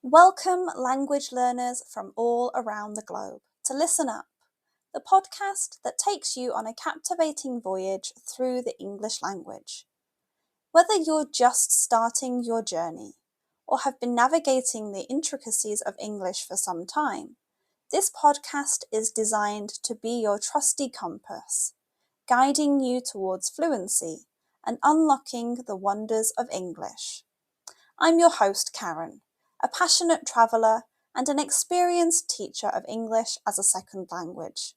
Welcome, language learners from all around the globe, to Listen Up, the podcast that takes you on a captivating voyage through the English language. Whether you're just starting your journey or have been navigating the intricacies of English for some time, this podcast is designed to be your trusty compass, guiding you towards fluency and unlocking the wonders of English. I'm your host, Karen, a passionate traveller and an experienced teacher of English as a second language.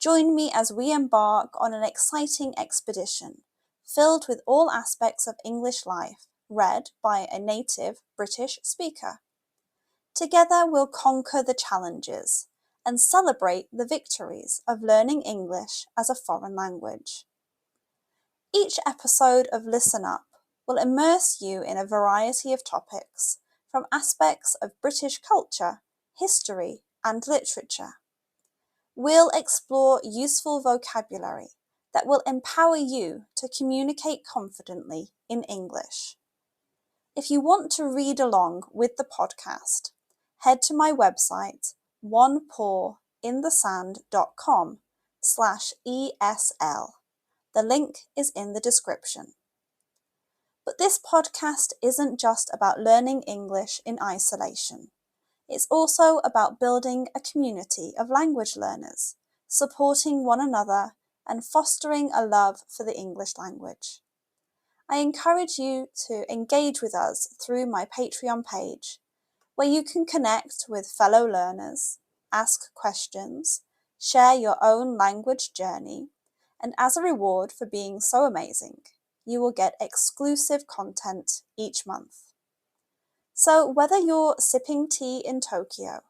Join me as we embark on an exciting expedition filled with all aspects of English life, read by a native British speaker. Together we'll conquer the challenges and celebrate the victories of learning English as a foreign language. Each episode of Listen Up will immerse you in a variety of topics, from aspects of British culture, history, and literature. We'll explore useful vocabulary that will empower you to communicate confidently in English. If you want to read along with the podcast, head to my website, onepawinthesand.com/ESL. The link is in the description. But this podcast isn't just about learning English in isolation. It's also about building a community of language learners, supporting one another, and fostering a love for the English language. I encourage you to engage with us through my Patreon page, where you can connect with fellow learners, ask questions, share your own language journey, and as a reward for being so amazing, you will get exclusive content each month. So whether you're sipping tea in Tokyo,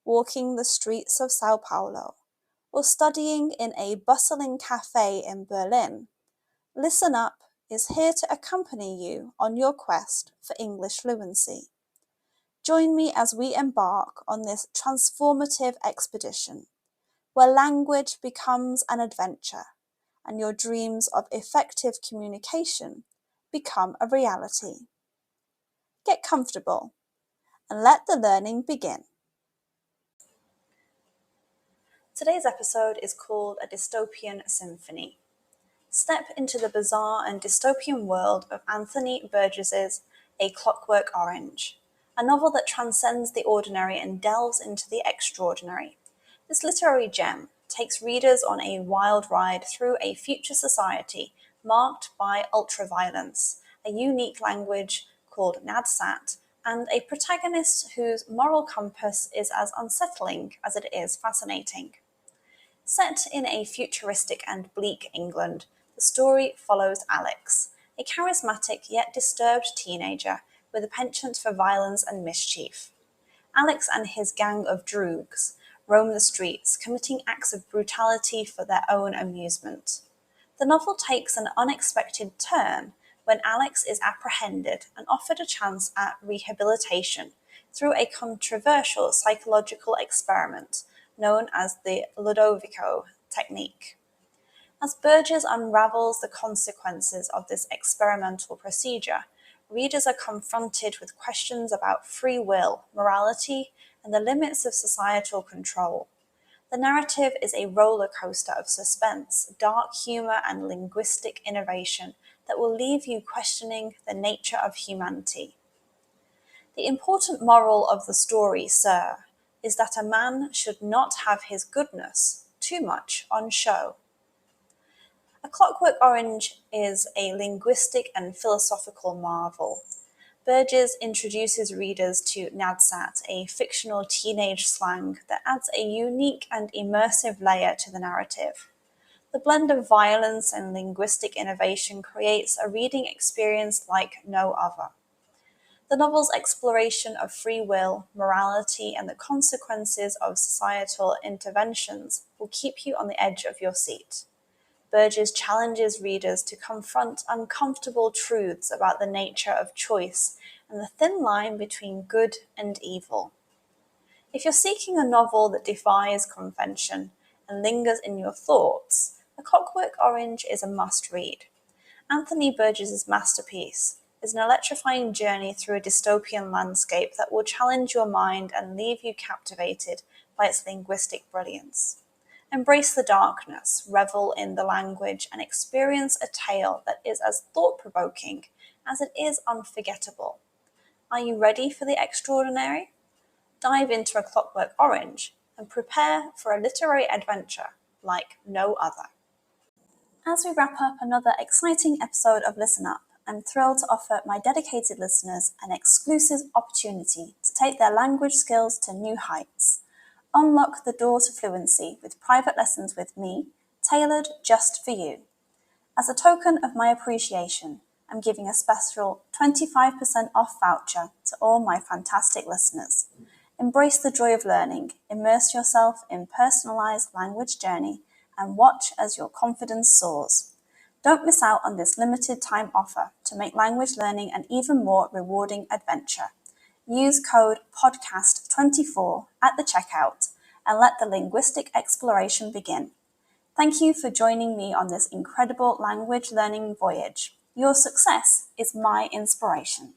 walking the streets of Sao Paulo, or studying in a bustling cafe in Berlin, Listen Up is here to accompany you on your quest for English fluency. Join me as we embark on this transformative expedition, where language becomes an adventure and your dreams of effective communication become a reality. Get comfortable and let the learning begin. Today's episode is called A Dystopian Symphony. Step into the bizarre and dystopian world of Anthony Burgess's A Clockwork Orange, a novel that transcends the ordinary and delves into the extraordinary. This literary gem takes readers on a wild ride through a future society marked by ultraviolence, a unique language called Nadsat, and a protagonist whose moral compass is as unsettling as it is fascinating. Set in a futuristic and bleak England, the story follows Alex, a charismatic yet disturbed teenager with a penchant for violence and mischief. Alex and his gang of droogs roam the streets, committing acts of brutality for their own amusement. The novel takes an unexpected turn when Alex is apprehended and offered a chance at rehabilitation through a controversial psychological experiment known as the Ludovico Technique. As Burgess unravels the consequences of this experimental procedure, readers are confronted with questions about free will, morality, and the limits of societal control. The narrative is a roller coaster of suspense, dark humour, and linguistic innovation that will leave you questioning the nature of humanity. The important moral of the story, sir, is that a man should not have his goodness too much on show. A Clockwork Orange is a linguistic and philosophical marvel. Burgess introduces readers to Nadsat, a fictional teenage slang that adds a unique and immersive layer to the narrative. The blend of violence and linguistic innovation creates a reading experience like no other. The novel's exploration of free will, morality, and the consequences of societal interventions will keep you on the edge of your seat. Burgess challenges readers to confront uncomfortable truths about the nature of choice and the thin line between good and evil. If you're seeking a novel that defies convention and lingers in your thoughts, A Clockwork Orange is a must-read. Anthony Burgess's masterpiece, is an electrifying journey through a dystopian landscape that will challenge your mind and leave you captivated by its linguistic brilliance. Embrace the darkness, revel in the language, and experience a tale that is as thought-provoking as it is unforgettable. Are you ready for the extraordinary? Dive into A Clockwork Orange and prepare for a literary adventure like no other. As we wrap up another exciting episode of Listen Up, I'm thrilled to offer my dedicated listeners an exclusive opportunity to take their language skills to new heights. Unlock the door to fluency with private lessons with me, tailored just for you. As a token of my appreciation, I'm giving a special 25% off voucher to all my fantastic listeners. Embrace the joy of learning, immerse yourself in personalized language journey, and watch as your confidence soars. Don't miss out on this limited time offer to make language learning an even more rewarding adventure. Use code PODCAST24 at the checkout and let the linguistic exploration begin. Thank you for joining me on this incredible language learning voyage. Your success is my inspiration.